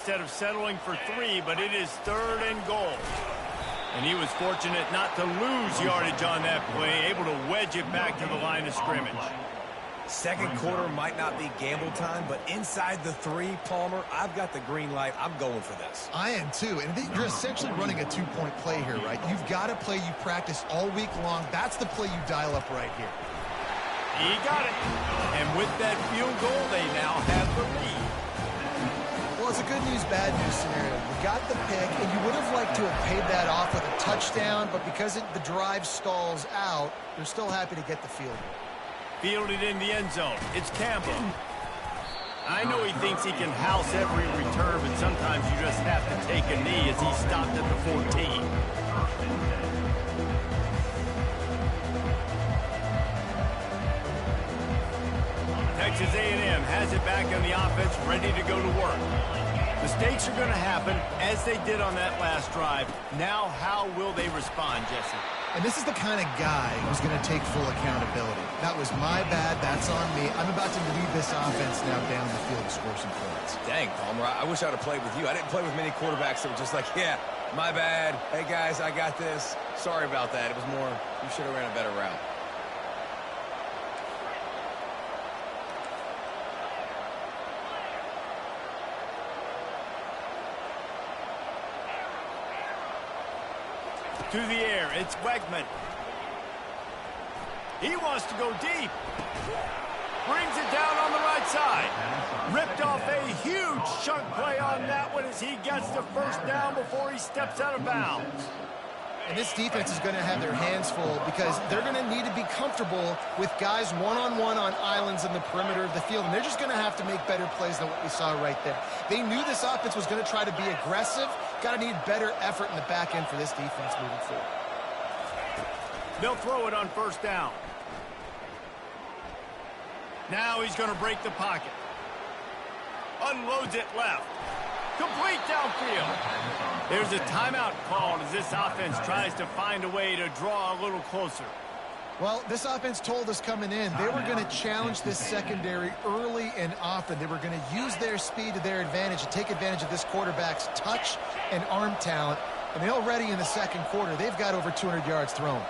instead of settling for 3, but it is 3rd and goal. And he was fortunate not to lose yardage on that play, able to wedge it back to the line of scrimmage. Second quarter might not be gamble time, but inside the 3, Palmer, I've got the green light. I'm going for this. I am too, and you're essentially running a 2-point play here, right? You've got a play you practice all week long. That's the play you dial up right here. He got it. And with that field goal, they now have the lead. Well, it's a good news, bad news scenario. You got the pick, and you would have liked to have paid that off with a touchdown, but because the drive stalls out, they're still happy to get the field goal. Fielded in the end zone. It's Campbell. I know he thinks he can house every return, but sometimes you just have to take a knee as he stopped at the 14. Texas A&M has it back on the offense, ready to go to work. Mistakes are going to happen, as they did on that last drive. Now, how will they respond, Jesse? And this is the kind of guy who's going to take full accountability. That was my bad. That's on me. I'm about to lead this offense now down the field to score some points. Dang, Palmer, I wish I would have played with you. I didn't play with many quarterbacks that were just like, yeah, my bad. Hey, guys, I got this. Sorry about that. It was more, you should have ran a better route. To the air, it's Wegman. He wants to go deep. Brings it down on the right side. Ripped off a huge chunk play on that one as he gets the first down before he steps out of bounds. And this defense is going to have their hands full because they're going to need to be comfortable with guys one-on-one on islands in the perimeter of the field. And they're just going to have to make better plays than what we saw right there. They knew this offense was going to try to be aggressive. Got to need better effort in the back end for this defense moving forward. They'll throw it on first down. Now he's going to break the pocket. Unloads it left. Complete downfield. There's a timeout called as this offense tries to find a way to draw a little closer. Well, this offense told us coming in they were going to challenge this secondary early and often. They were going to use their speed to their advantage and take advantage of this quarterback's touch and arm talent. And they already in the second quarter, they've got over 200 yards thrown.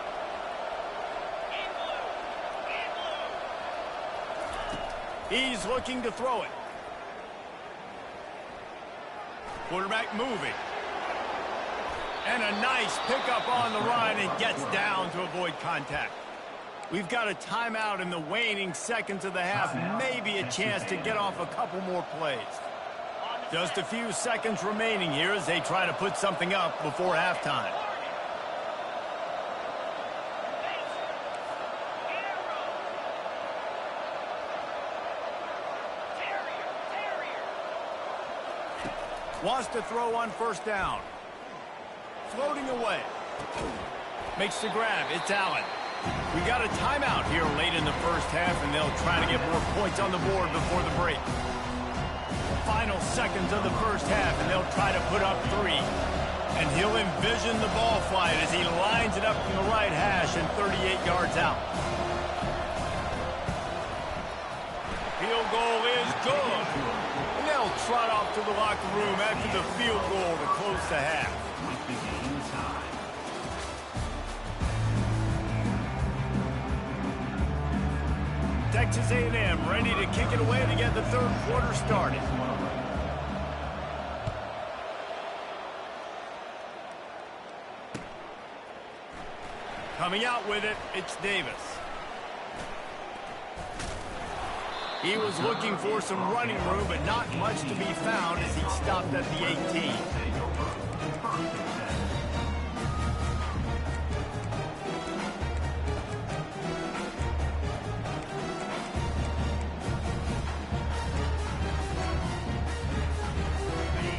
He's looking to throw it. Quarterback moving. And a nice pickup on the run and gets down to avoid contact. We've got a timeout in the waning seconds of the half. Maybe a chance to get off a couple more plays. Just a few seconds remaining here as they try to put something up before halftime. Wants to throw on first down. Floating away. Makes the grab. It's Allen. We got a timeout here late in the first half, and they'll try to get more points on the board before the break. Final seconds of the first half, and they'll try to put up 3. And he'll envision the ball flight as he lines it up from the right hash and 38 yards out. Field goal is good. And they'll trot off to the locker room after the field goal to close the half. Texas A&M ready to kick it away to get the third quarter started. Coming out with it, it's Davis. He was looking for some running room, but not much to be found as he stopped at the 18.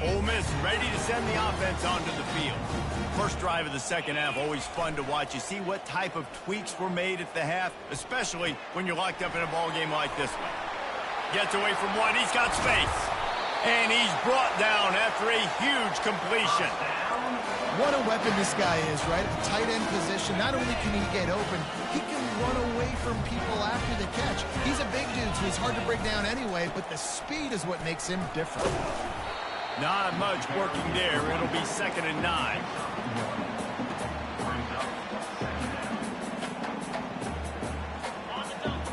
Ole Miss ready to send the offense onto the field. First drive of the second half, always fun to watch. You see what type of tweaks were made at the half, especially when you're locked up in a ball game like this one. Gets away from one. He's got space. And he's brought down after a huge completion. What a weapon this guy is, right? At the tight end position, not only can he get open, he can run away from people after the catch. He's a big dude, so he's hard to break down anyway, but the speed is what makes him different. Not much working there. It'll be 2nd and 9.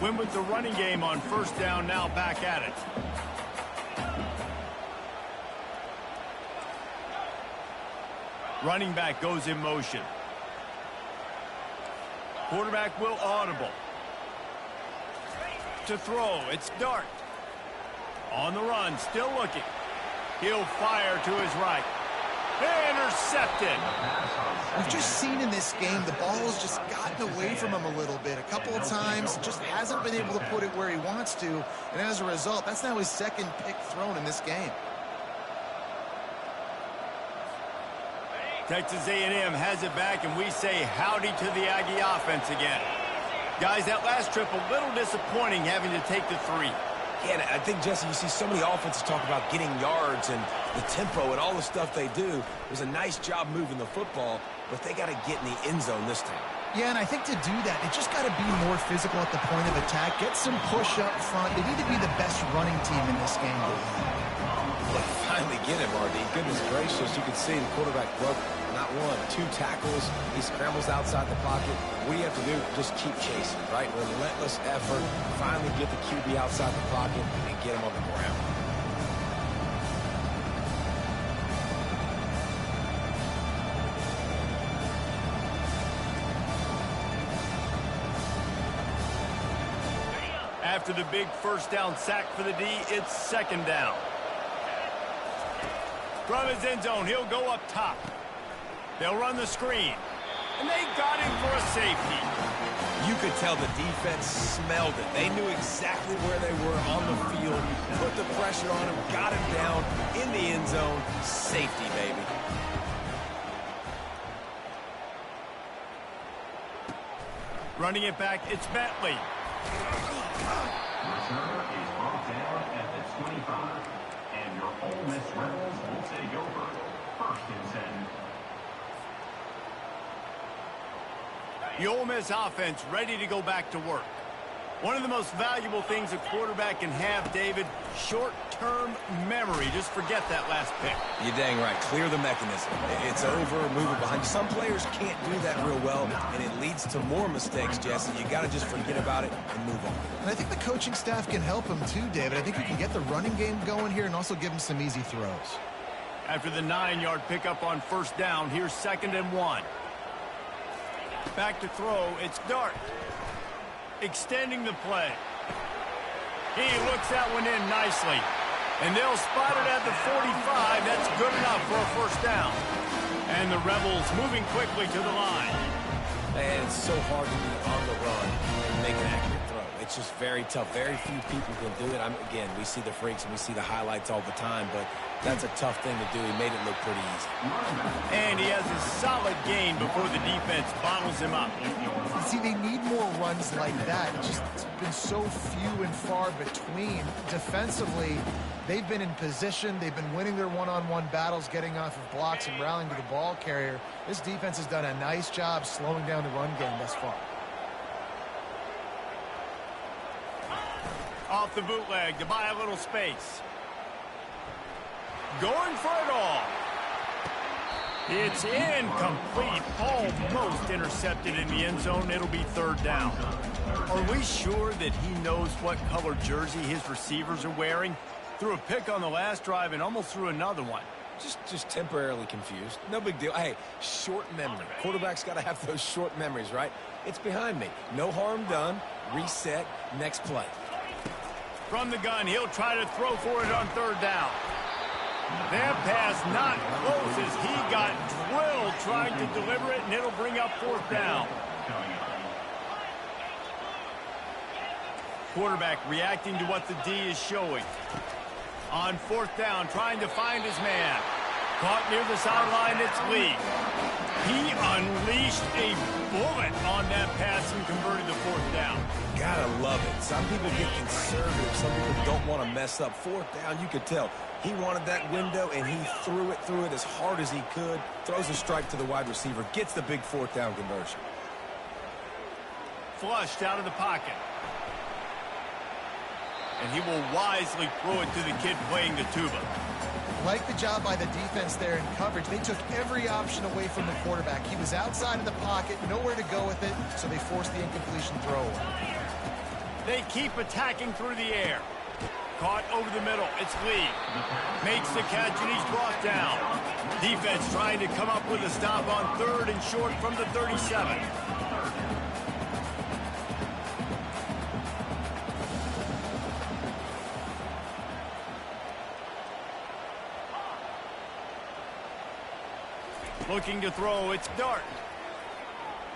Win with the running game on 1st down, now back at it. Running back goes in motion. Quarterback will audible. To throw, it's Dart. On the run, still looking. He'll fire to his right. Intercepted. We've just seen in this game the ball has just gotten away from him a little bit. A couple of times, just hasn't been able to put it where he wants to. And as a result, that's now his 2nd pick thrown in this game. Texas A&M has it back, and we say howdy to the Aggie offense again. Guys, that last trip a little disappointing having to take the 3. Yeah, and I think, Jesse, you see so many offenses talk about getting yards and the tempo and all the stuff they do. It was a nice job moving the football, but they got to get in the end zone this time. Yeah, and I think to do that, it just got to be more physical at the point of attack. Get some push up front. They need to be the best running team in this game. They finally get him, RD. Goodness gracious, you can see the quarterback broke not 1, 2 tackles. He scrambles outside the pocket. What do you have to do? Just keep chasing, right? Relentless effort. Finally get the QB outside the pocket and get him on the ground. After the big 1st down sack for the D, it's 2nd down. From his end zone, he'll go up top. They'll run the screen. And they got him for a safety. You could tell the defense smelled it. They knew exactly where they were on the field, put the pressure on him, got him down in the end zone. Safety, baby. Running it back, it's Bentley. Returner is brought down at the 25. And your Ole Miss Rebels will take over. 1st and 10. The Ole Miss offense ready to go back to work. One of the most valuable things a quarterback can have, David, short-term memory. Just forget that last pick. You're dang right. Clear the mechanism. It's over, move it behind. Some players can't do that real well, and it leads to more mistakes, Jesse. You got to just forget about it and move on. And I think the coaching staff can help him too, David. I think you can get the running game going here and also give him some easy throws. After the 9-yard pickup on 1st down, here's 2nd and 1. Back to throw, it's Dart. Extending the play. He looks that one in nicely. And they'll spot it at the 45. That's good enough for a 1st down. And the Rebels moving quickly to the line. And it's so hard to be on the run and make an accurate throw. It's just very tough. Very few people can do it. Again, we see the freaks and we see the highlights all the time, but that's a tough thing to do. He made it look pretty easy. And he has a solid gain before the defense bottles him up. See, they need more runs like that. Just it's been so few and far between. Defensively, they've been in position. They've been winning their one-on-one battles, getting off of blocks and rallying to the ball carrier. This defense has done a nice job slowing down the run game thus far. Off the bootleg to buy a little space. Going for it all. It's incomplete, almost intercepted in the end zone. It'll be 3rd down. Are we sure that he knows what color jersey his receivers are wearing? Threw a pick on the last drive and almost threw another one. Just temporarily confused. No big deal. Hey, short memory. Quarterback's got to have those short memories, right? It's behind me. No harm done. Reset. Next play. From the gun, he'll try to throw for it on 3rd down. That pass not close as he got drilled trying to deliver it, and it'll bring up 4th down. Quarterback reacting to what the D is showing. On 4th down, trying to find his man. Caught near the sideline, it's Lee. He unleashed a bullet on that pass and converted the 4th down. Gotta love it. Some people get conservative. Some people don't want to mess up. 4th down, you could tell. He wanted that window, and he threw it as hard as he could. Throws a strike to the wide receiver. Gets the big 4th down conversion. Flushed out of the pocket. And he will wisely throw it to the kid playing the tuba. Like the job by the defense there in coverage. They took every option away from the quarterback. He was outside of the pocket, nowhere to go with it, so they forced the incompletion throw. They keep attacking through the air. Caught over the middle. It's Lee. Makes the catch, and he's brought down. Defense trying to come up with a stop on 3rd and short from the 37. Looking to throw, it's Dart.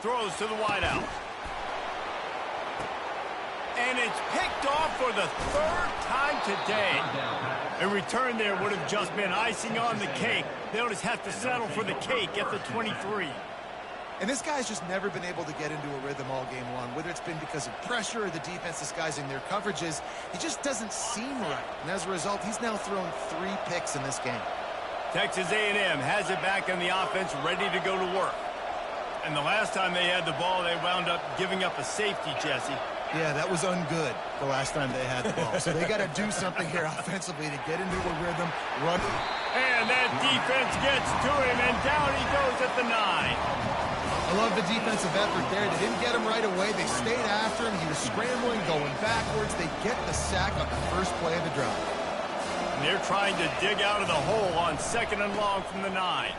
Throws to the wideout. And it's picked off for the 3rd time today. A return there would have just been icing on the cake. They'll just have to settle for the cake at the 23. And this guy's just never been able to get into a rhythm all game long, whether it's been because of pressure or the defense disguising their coverages. He just doesn't seem right. And as a result, he's now thrown 3 picks in this game. Texas A&M has it back on the offense, ready to go to work. And the last time they had the ball, they wound up giving up a safety, Jesse. Yeah, that was ungood the last time they had the ball. So they got to do something here offensively to get into a rhythm, run. And that defense gets to him, and down he goes at the 9. I love the defensive effort there. They didn't get him right away. They stayed after him. He was scrambling, going backwards. They get the sack on the first play of the drive. And they're trying to dig out of the hole on 2nd and long from the 9.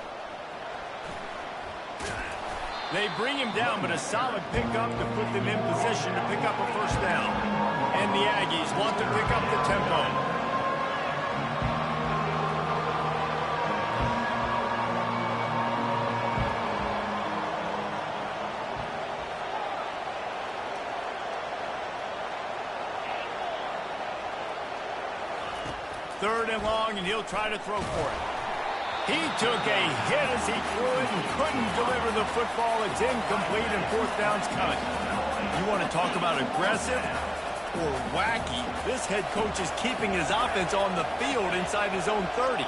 They bring him down, but a solid pickup to put them in position to pick up a 1st down. And the Aggies want to pick up the tempo. Third and long, and he'll try to throw for it. He took a hit as he threw it and couldn't deliver the football. It's incomplete, and 4th down's coming. You want to talk about aggressive or wacky? This head coach is keeping his offense on the field inside his own 30.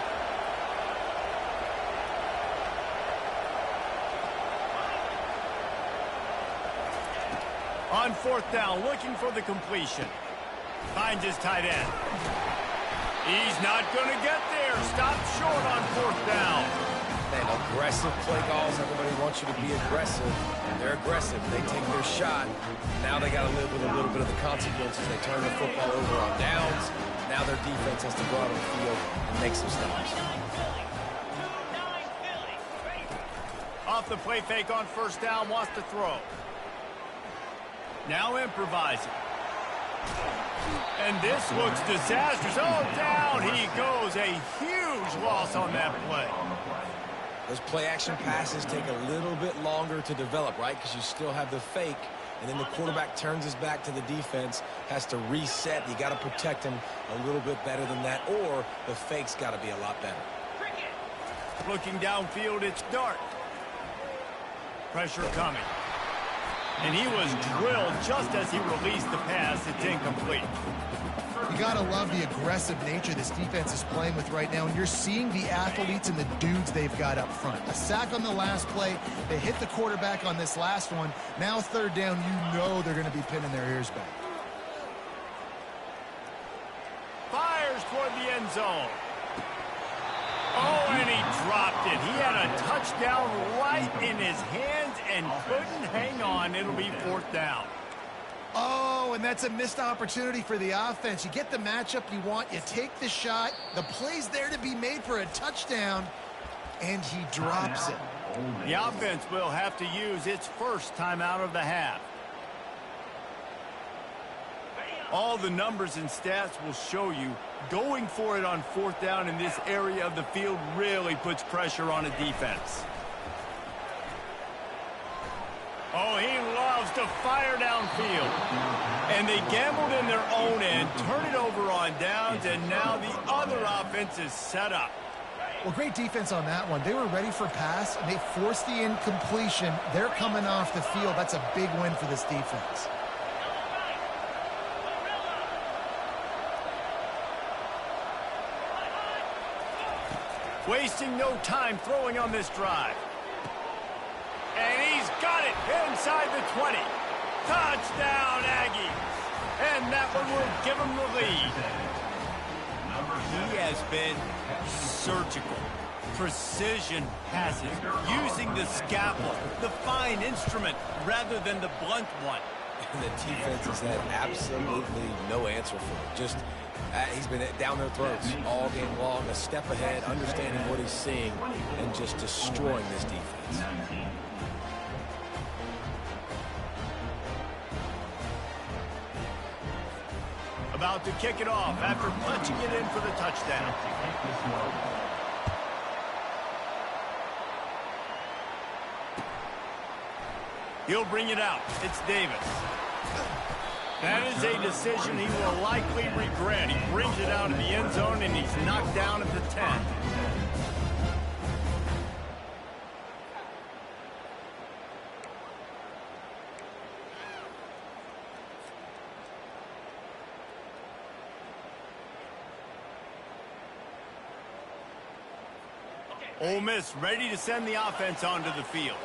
On 4th down, looking for the completion. Finds his tight end. He's not going to get there. Stopped short on 4th down. Man, aggressive play calls. Everybody wants you to be aggressive. They're aggressive. They take their shot. Now they got to live with a little bit of the consequences. They turn the football over on downs. Now their defense has to go out on the field and make some stops. Off the play fake on 1st down, wants to throw. Now improvising. And this looks disastrous. Oh, down he goes. A huge loss on that play. Those play-action passes take a little bit longer to develop, right? Because you still have the fake, and then the quarterback turns his back to the defense, has to reset. You got to protect him a little bit better than that, or the fake's got to be a lot better. Looking downfield, it's Dart. Pressure coming. And he was drilled just as he released the pass. It's incomplete. You got to love the aggressive nature this defense is playing with right now, and you're seeing the athletes and the dudes they've got up front. A sack on the last play. They hit the quarterback on this last one. Now 3rd down, you know they're going to be pinning their ears back. Fires toward the end zone. Oh, and he dropped it. He had a touchdown right in his hands and couldn't hang on. It'll be 4th down. Oh, and that's a missed opportunity for the offense. You get the matchup you want. You take the shot. The play's there to be made for a touchdown, and he drops it. The offense will have to use its 1st timeout of the half. All the numbers and stats will show you going for it on 4th down in this area of the field really puts pressure on a defense. Oh, he loves to fire downfield. And they gambled in their own end, turn it over on downs, and now the other offense is set up. Well, great defense on that one. They were ready for pass, and they forced the incompletion. They're coming off the field. That's a big win for this defense. Wasting no time throwing on this drive. And he's got it inside the 20. Touchdown, Aggies. And that one will give them the lead. he has been surgical. Precision passes, using the scalpel, the fine instrument, rather than the blunt one. And the defense has had absolutely no answer for it. Just, he's been down their throats all game long, a step ahead, understanding what he's seeing, and just destroying this defense. About to kick it off after punching it in for the touchdown. He'll bring it out. It's Davis. That is a decision he will likely regret. He brings it out of the end zone, and he's knocked down at the 10. Ole Miss ready to send the offense onto the field.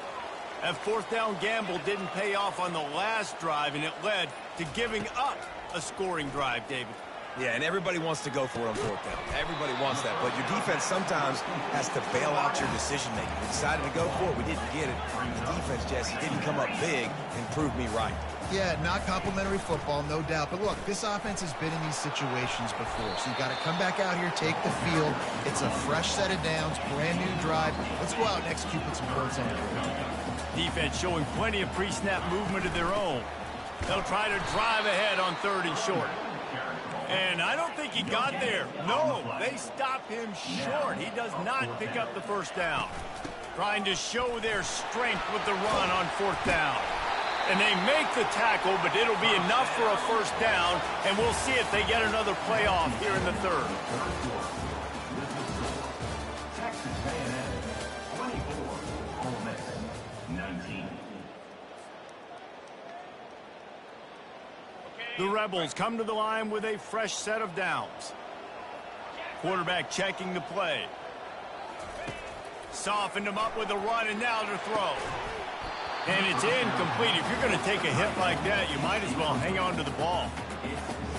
That fourth down gamble didn't pay off on the last drive, and it led to giving up a scoring drive, David. Yeah, and everybody wants to go for it on fourth down. Everybody wants that, but your defense sometimes has to bail out your decision-making. We decided to go for it. We didn't get it. The defense, Jesse, didn't come up big and prove me right. Yeah, not complimentary football, no doubt. But look, this offense has been in these situations before. So you got to come back out here, take the field. It's a fresh set of downs, brand new drive. Let's go out and execute with some points on it. Defense showing plenty of pre-snap movement of their own. They'll try to drive ahead on 3rd and short. And I don't think he got there. No, they stop him short. He does not pick up the first down. Trying to show their strength with the run on 4th down. And they make the tackle, but it'll be enough for a first down, and we'll see if they get another playoff here in the 3rd. Texas A&M 24, Ole Miss 19. The Rebels come to the line with a fresh set of downs. Quarterback checking the play. Softened him up with a run, and now to throw. And it's incomplete. If you're going to take a hit like that, you might as well hang on to the ball.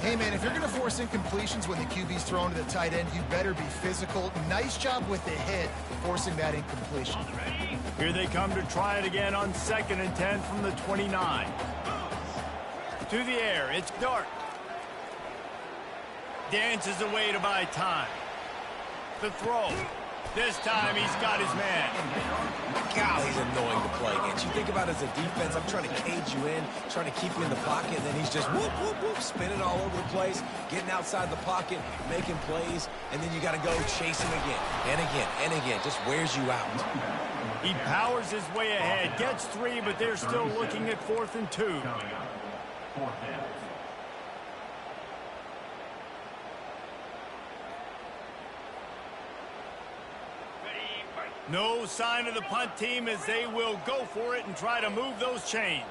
Hey, man, if you're going to force incompletions when the QB's thrown to the tight end, you better be physical. Nice job with the hit, forcing that incompletion. Here they come to try it again on 2nd and 10 from the 29. To the air, it's Dart. Dances away to buy time. The throw. This time he's got his man. God, he's annoying to play against. You think about it as a defense, I'm trying to cage you in, trying to keep you in the pocket, and then he's just whoop, whoop, whoop, spinning all over the place, getting outside the pocket, making plays, and then you got to go chase him again, and again, and again. Just wears you out. He powers his way ahead, gets 3, but they're still looking at 4th and 2. Coming up, 4th down. No sign of the punt team as they will go for it and try to move those chains.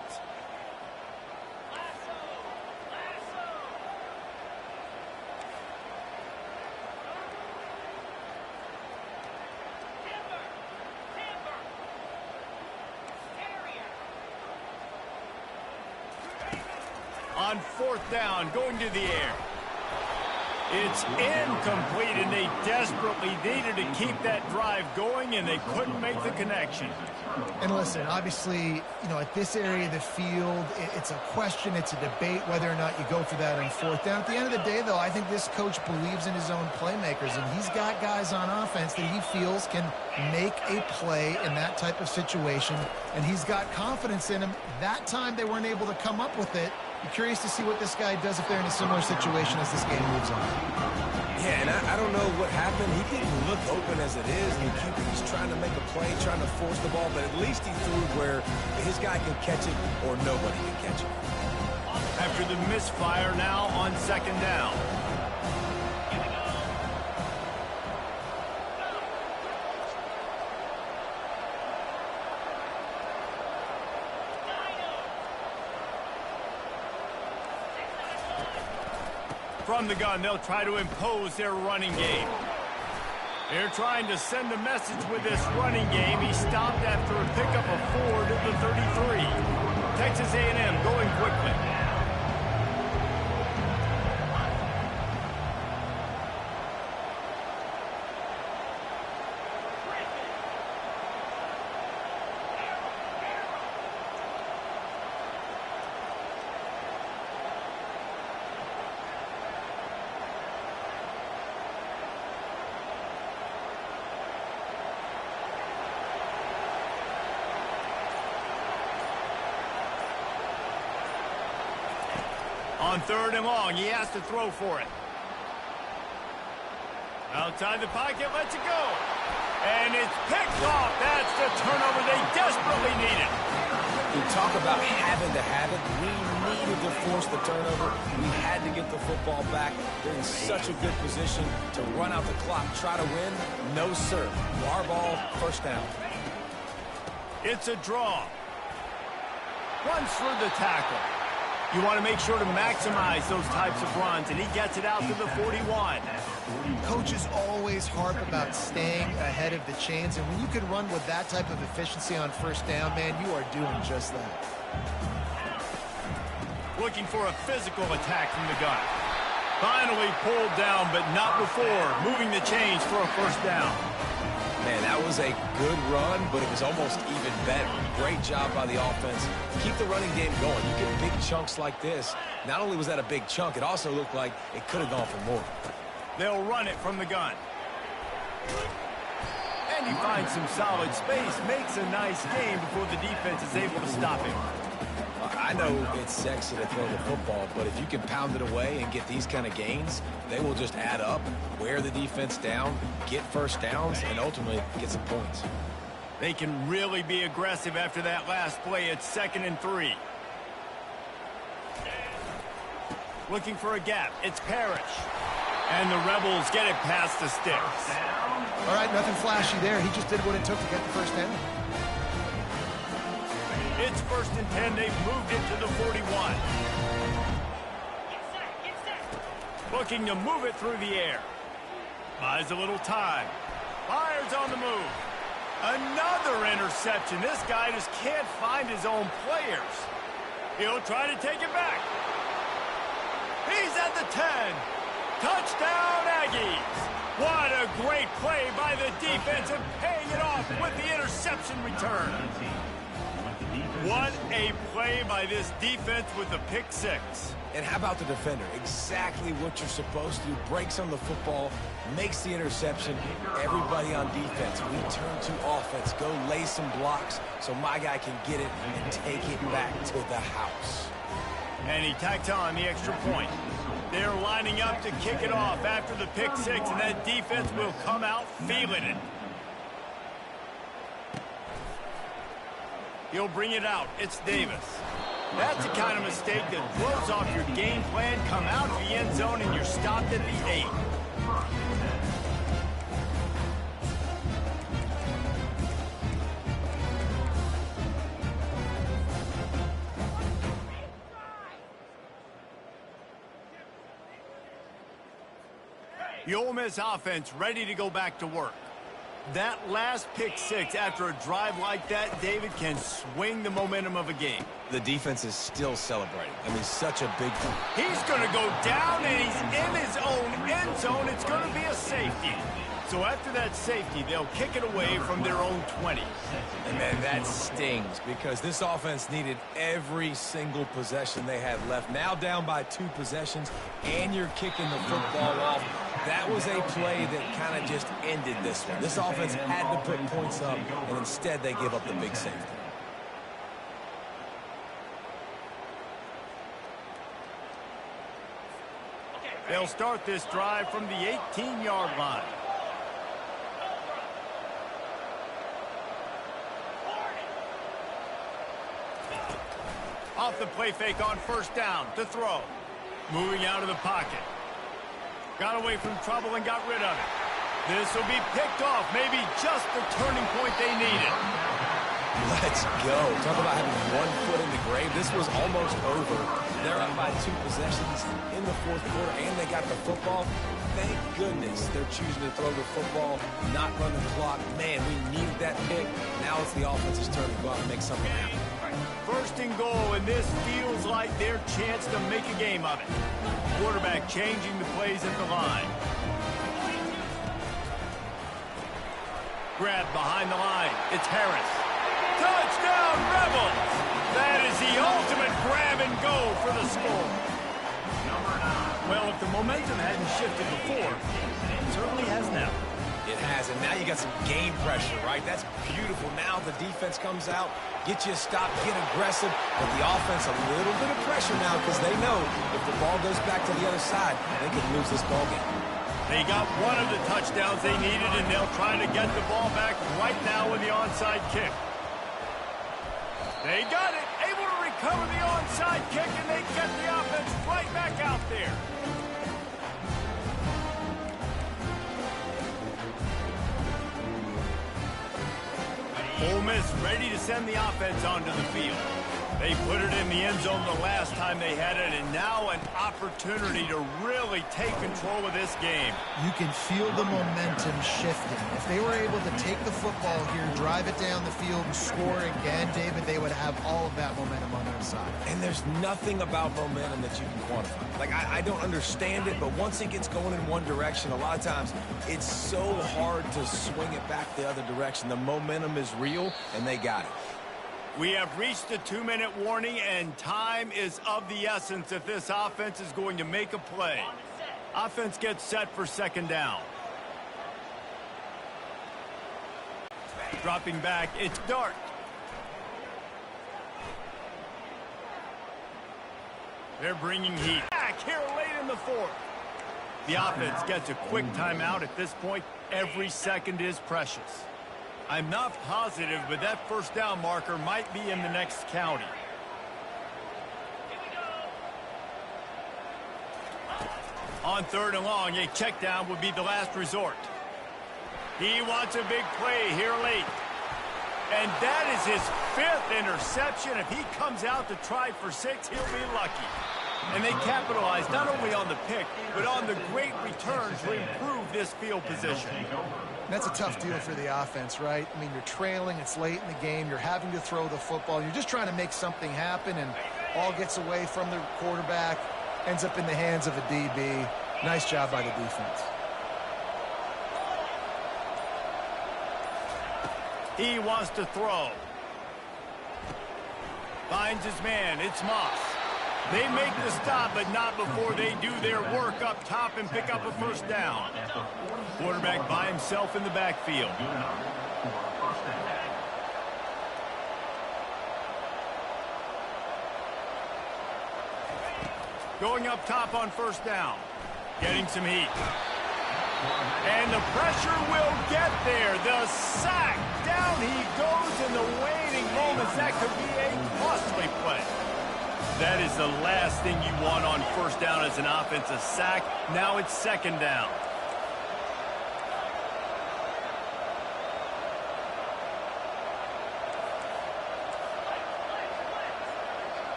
On 4th down, going to the air. It's incomplete, and they desperately needed to keep that drive going, and they couldn't make the connection. And listen, obviously, you know, at this area of the field, it's a question, it's a debate whether or not you go for that on 4th down. At the end of the day, though, I think this coach believes in his own playmakers, and he's got guys on offense that he feels can make a play in that type of situation, and he's got confidence in him. That time they weren't able to come up with it. I'm curious to see what this guy does if they're in a similar situation as this game moves on. Yeah, and I don't know what happened. He didn't look open as it is. The QB's trying to make a play, trying to force the ball, but at least he threw where his guy can catch it or nobody can catch it. After the misfire now on 2nd down. From the gun, they'll try to impose their running game. They're trying to send a message with this running game. He stopped after a pickup of 4 to the 33. Texas A&M going quickly. On 3rd and long, he has to throw for it. Outside the pocket, lets it go. And it's picked off. That's the turnover they desperately needed. You talk about having to have it. We needed to force the turnover. We had to get the football back. They're in such a good position to run out the clock, try to win. No, sir. Our ball, first down. It's a draw. Runs through the tackle. You want to make sure to maximize those types of runs, and he gets it out to the 41. Coaches always harp about staying ahead of the chains, and when you can run with that type of efficiency on first down, man, you are doing just that. Looking for a physical attack from the gun. Finally pulled down, but not before moving the chains for a first down. Man, that was a good run, but it was almost even better. Great job by the offense. Keep the running game going. You get big chunks like this. Not only was that a big chunk, it also looked like it could have gone for more. They'll run it from the gun. And he finds some solid space, makes a nice gain before the defense is able to stop him. I know it's sexy to throw the football, but if you can pound it away and get these kind of gains, they will just add up, wear the defense down, get first downs, and ultimately get some points. They can really be aggressive after that last play. It's 2nd and 3. Looking for a gap. It's Parrish. And the Rebels get it past the sticks. All right, nothing flashy there. He just did what it took to get the first down. It's 1st and 10. They've moved it to the 41. Looking to move it through the air. Buys a little time. Fires on the move. Another interception. This guy just can't find his own players. He'll try to take it back. He's at the 10. Touchdown, Aggies. What a great play by the defense and paying it off with the interception return. What a play by this defense with the pick 6. And how about the defender? Exactly what you're supposed to do. Breaks on the football, makes the interception. Everybody on defense, we turn to offense. Go lay some blocks so my guy can get it and take it back to the house. And he tacked on the extra point. They're lining up to kick it off after the pick 6, and that defense will come out feeling it. He'll bring it out. It's Davis. That's the kind of mistake that throws off your game plan. Come out of the end zone, and you're stopped at the 8. The Ole Miss offense ready to go back to work. That last pick 6 after a drive like that, David, can swing the momentum of a game. The defense is still celebrating. I mean, such a big one. He's going to go down, and he's in his own end zone. It's going to be a safety. So after that safety, they'll kick it away from their own 20. And man, that stings because this offense needed every single possession they had left. Now down by 2 possessions, and you're kicking the football off. That was a play that kind of just ended this one. This offense had to put points up, and instead they give up the big safety. They'll start this drive from the 18-yard line. Off the play fake on first down to throw. Moving out of the pocket. Got away from trouble and got rid of it. This will be picked off. Maybe just the turning point they needed. Let's go. Talk about having one foot in the grave. This was almost over. They're up by 2 possessions in the 4th quarter, and they got the football. Thank goodness they're choosing to throw the football, not run the clock. Man, we needed that pick. Now it's the offense's turn to go out and make something happen. 1st and goal, and this feels like their chance to make a game of it. Quarterback changing the plays at the line. Grab behind the line. It's Harris. Touchdown, Rebels! That is the ultimate grab and go for the score. Well, if the momentum hadn't shifted before, it certainly has now. It has, and now you got some game pressure, right? That's beautiful. Now the defense comes out, get you a stop, get aggressive, but the offense a little bit of pressure now because they know if the ball goes back to the other side, they could lose this ball game. They got one of the touchdowns they needed, and they'll try to get the ball back right now with the onside kick. They got it, able to recover the onside kick, and they get the offense right back out there. Ole Miss ready to send the offense onto the field. They put it in the end zone the last time they had it, and now an opportunity to really take control of this game. You can feel the momentum shifting. If they were able to take the football here, drive it down the field, and score again, David, they would have all of that momentum on their side. And there's nothing about momentum that you can quantify. Like, I don't understand it, but once it gets going in one direction, a lot of times it's so hard to swing it back the other direction. The momentum is real, and they got it. We have reached the 2-minute warning, and time is of the essence if this offense is going to make a play. Offense gets set for second down. Dropping back, it's Dart. They're bringing heat back here late in the fourth. The offense gets a quick timeout. At this point, every second is precious. I'm not positive, but that first down marker might be in the next county. On 3rd and long, a check down would be the last resort. He wants a big play here late. And that is his 5th interception. If he comes out to try for 6, he'll be lucky. And they capitalize not only on the pick, but on the great return to improve this field position. That's a tough deal for the offense, right? I mean, you're trailing, it's late in the game, you're having to throw the football, you're just trying to make something happen, and all gets away from the quarterback, ends up in the hands of a DB. Nice job by the defense. He wants to throw. Finds his man, it's Moss. They make the stop, but not before they do their work up top and pick up a first down. Quarterback by himself in the backfield. Going up top on first down. Getting some heat. And the pressure will get there. The sack. Down he goes in the waning moments. That could be a costly play. That is the last thing you want on first down as an offense, a sack. Now it's second down.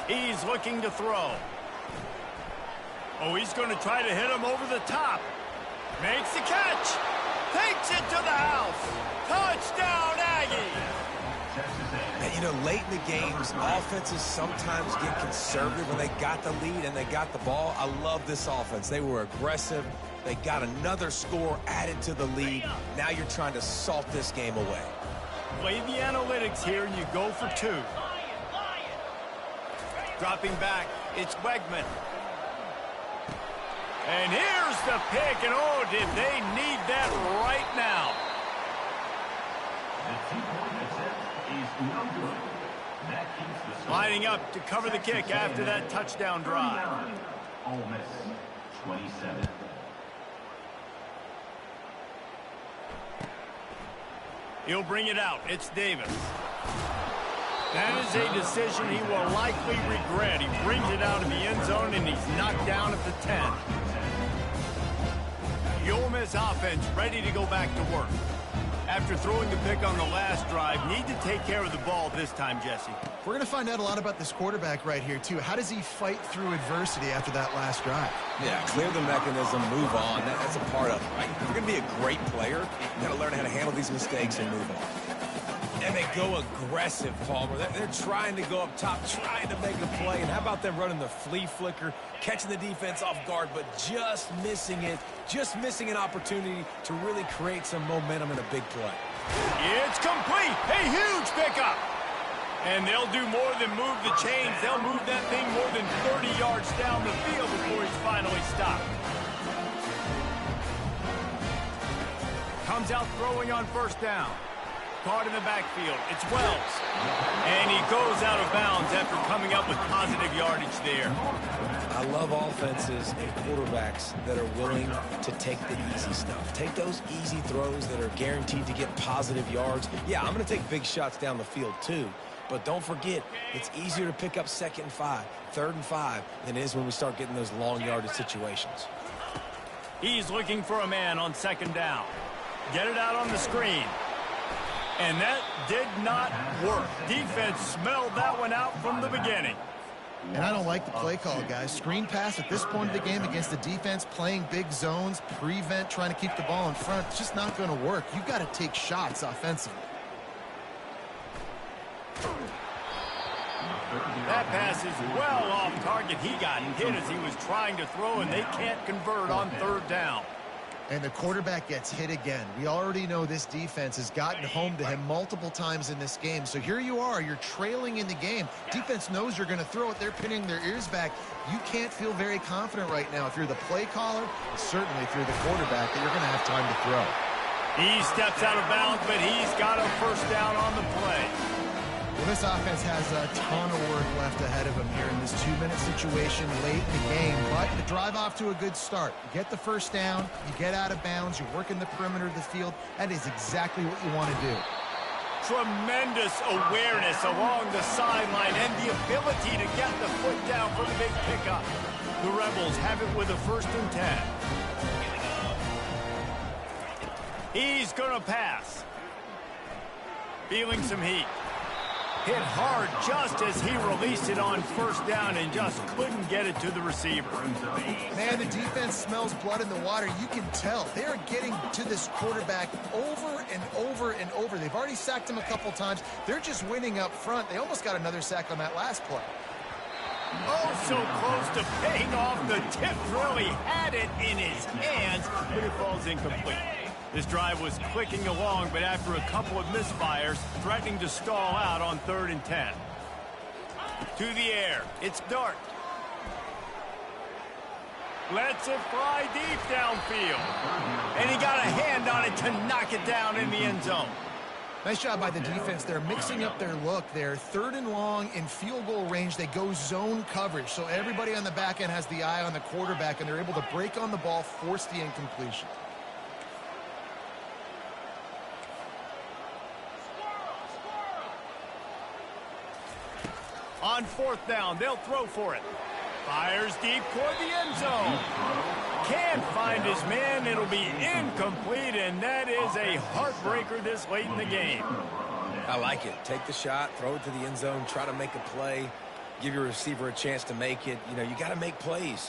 He's looking to throw. Oh, he's going to try to hit him over the top. Makes the catch. Takes it to the house. Touchdown, Aggie. And, you know, late in the games, offenses sometimes get conservative when they got the lead and they got the ball. I love this offense. They were aggressive. They got another score added to the lead. Now you're trying to salt this game away. Play the analytics here, and you go for 2. Dropping back, it's Wegman. And here's the pick, and oh, did they need that right now. The 2-point attempt is no good. That keeps the score. Lining up to cover the kick after that touchdown drive. Ole Miss, 27. He'll bring it out. It's Davis. That is a decision he will likely regret. He brings it out of the end zone, and he's knocked down at the 10. The Ole Miss offense ready to go back to work. After throwing the pick on the last drive, need to take care of the ball this time, Jesse. We're going to find out a lot about this quarterback right here, too. How does he fight through adversity after that last drive? Yeah, clear the mechanism, move on. That's a part of it, right? If you're going to be a great player, you got to learn how to handle these mistakes and move on. And they go aggressive, Palmer. They're trying to go up top, trying to make a play. And how about them running the flea flicker, catching the defense off guard, but just missing it, just missing an opportunity to really create some momentum in a big play. It's complete. A huge pickup. And they'll do more than move the chains. They'll move that thing more than 30 yards down the field before he's finally stopped. Comes out throwing on first down. Caught in the backfield. It's Wells. And he goes out of bounds after coming up with positive yardage there. I love offenses and quarterbacks that are willing to take the easy stuff. Take those easy throws that are guaranteed to get positive yards. Yeah, I'm going to take big shots down the field too. But don't forget, it's easier to pick up 2nd and 5, 3rd and 5 than it is when we start getting those long yardage situations. He's looking for a man on 2nd down. Get it out on the screen. And that did not work. Defense smelled that one out from the beginning. And I don't like the play call, guys. Screen pass at this point of the game against the defense, playing big zones, prevent, trying to keep the ball in front. It's just not going to work. You've got to take shots offensively. That pass is well off target. He got hit as he was trying to throw, and they can't convert on 3rd down. And the quarterback gets hit again. We already know this defense has gotten home to him multiple times in this game. So here you are. You're trailing in the game. Defense knows you're going to throw it. They're pinning their ears back. You can't feel very confident right now if you're the play caller, and certainly if you're the quarterback, that you're going to have time to throw. He steps out of bounds, but he's got a first down on the play. Well, this offense has a ton of work left ahead of them here in this 2-minute situation late in the game, but the drive off to a good start. You get the first down, you get out of bounds, you're working the perimeter of the field. That is exactly what you want to do. Tremendous awareness along the sideline and the ability to get the foot down for the big pickup. The Rebels have it with a 1st and 10. He's going to pass. Feeling some heat. Hit hard just as he released it on 1st down and just couldn't get it to the receiver. Man, the defense smells blood in the water. You can tell. They are getting to this quarterback over and over and over. They've already sacked him a couple times. They're just winning up front. They almost got another sack on that last play. Oh, so close to paying off. The tip really had it in his hands, but it falls incomplete. This drive was clicking along, but after a couple of misfires, threatening to stall out on 3rd and 10. To the air. It's Dart. Lets it fly deep downfield. And he got a hand on it to knock it down in the end zone. Nice job by the defense. They're mixing up their look. They're 3rd and long in field goal range. They go zone coverage. So everybody on the back end has the eye on the quarterback, and they're able to break on the ball, force the incompletion. On 4th down, they'll throw for it. Fires deep toward the end zone. Can't find his man. It'll be incomplete, and that is a heartbreaker this late in the game. I like it. Take the shot, throw it to the end zone, try to make a play, give your receiver a chance to make it. You know, you got to make plays.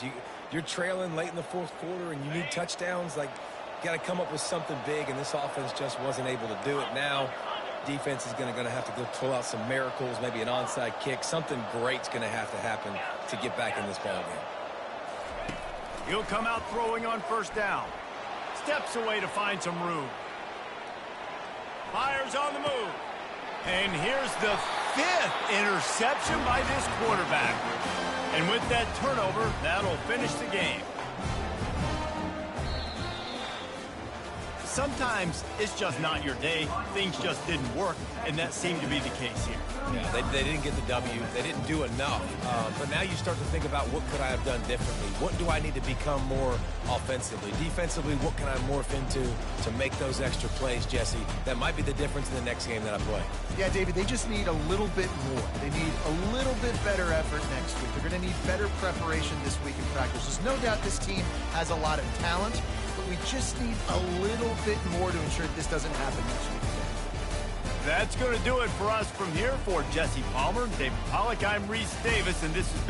You're trailing late in the 4th quarter, and you need touchdowns. Like, you got to come up with something big, and this offense just wasn't able to do it. Now, defense is going to have to go pull out some miracles, maybe an onside kick. Something great's going to have to happen to get back in this ballgame. He'll come out throwing on 1st down. Steps away to find some room. Fires on the move. And here's the 5th interception by this quarterback. And with that turnover, that'll finish the game. Sometimes it's just not your day. Things just didn't work, and that seemed to be the case here. Yeah, they didn't get the W. They didn't do enough. But now you start to think about, what could I have done differently? What do I need to become more offensively? Defensively, what can I morph into to make those extra plays, Jesse? That might be the difference in the next game that I play. Yeah, David, they just need a little bit more. They need a little bit better effort next week. They're going to need better preparation this week in practice. There's no doubt this team has a lot of talent, but we just need a little bit more to ensure that this doesn't happen next week. That's going to do it for us from here. For Jesse Palmer, David Pollack, I'm Reese Davis, and this has been